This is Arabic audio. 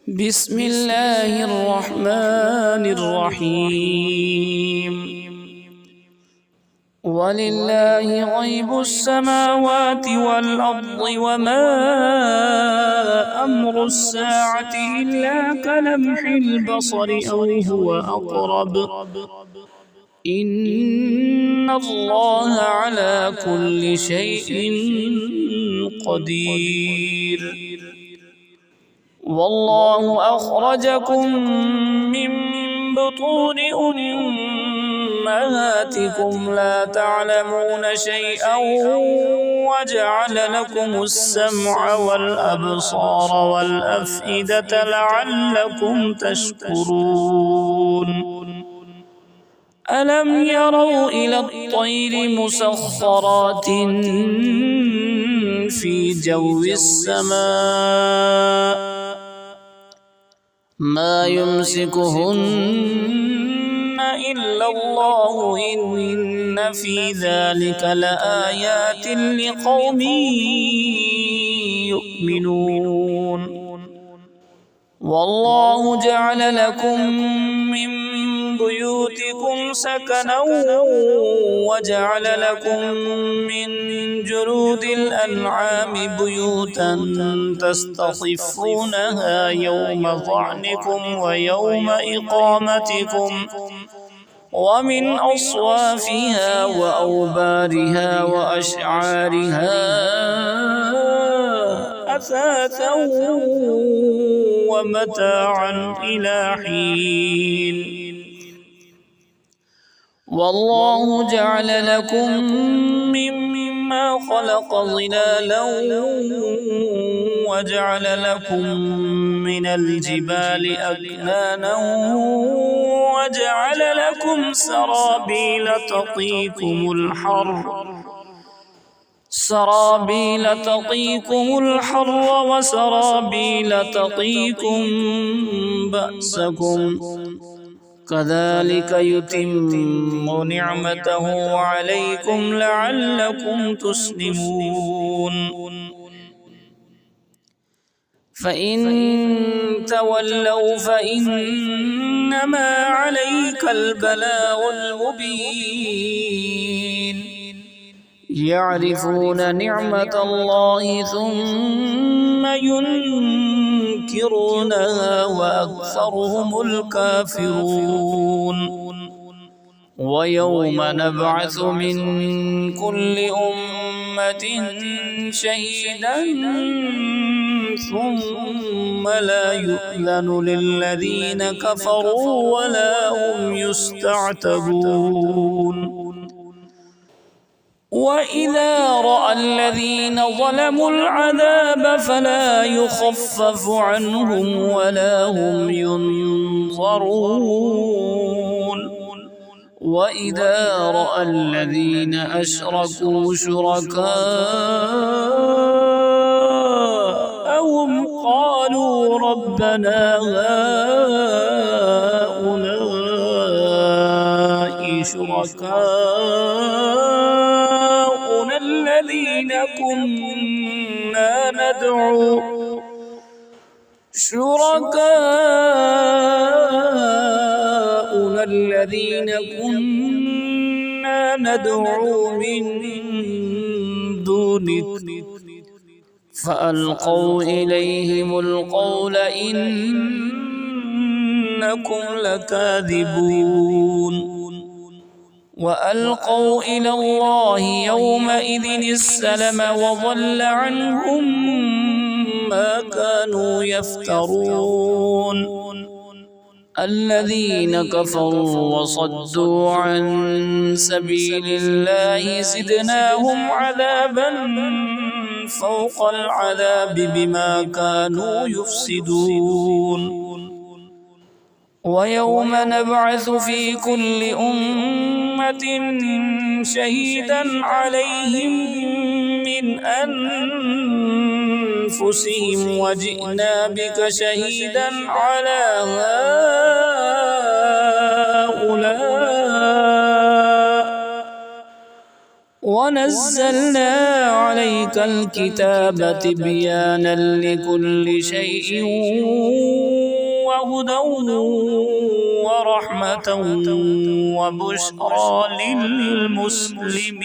بسم الله الرحمن الرحيم. ولله غيب السماوات والأرض وما أمر الساعة إلا كلمح البصر أو هو أقرب إن الله على كل شيء قدير. والله أخرجكم من بطون أمهاتكم لا تعلمون شيئا وجعل لكم السمع والأبصار والأفئدة لعلكم تشكرون. ألم يروا إلى الطير مسخرات في جو السماء ما يمسكهن إلا الله إن في ذلك لآيات لقوم يؤمنون. والله جعل لكم من بيوتكم سكنا وجعل لكم من جلود الأنعام بيوتا تستخفونها يوم ظعنكم ويوم إقامتكم ومن أصوافها وأوبارها وأشعارها أثاثا ومتاعا إلى حين. والله جعل لكم مما خلق ظلالا وجعل لكم من الجبال أكنانا وجعل لكم سرابيل تقيكم الحر وسرابيل تقيكم بأسكم كذلك يتم نعمته عليكم لعلكم تسلمون. فإن تولوا فإنما عليك البلاغ المبين. يعرفون نعمة الله ثم ينكرونها وأكثرهم الكافرون. ويوم نبعث من كل أمة شهيدا ثم لا يؤذن للذين كفروا ولا هم يستعتبون. وإذا رأى الذين ظلموا العذاب فلا يخفف عنهم ولا هم ينظرون. وإذا رأى الذين أشركوا شركاءهم قالوا ربنا هؤلاء شركاؤنا الذين كنا ندعو من دونك فألقوا إليهم القول إنكم لكاذبون. وألقوا إلى الله يومئذ السلم وضل عنهم ما كانوا يفترون. الذين كفروا وصدوا عن سبيل الله زدناهم عذابا فوق العذاب بما كانوا يفسدون. ويوم نبعث في كل أمة شهيدا عليهم من أنفسهم وجئنا بك شهيدا على هؤلاء ونزلنا عليك الكتاب تبيانا لكل شيء وهدى ورحمة وبشرى للمسلمين.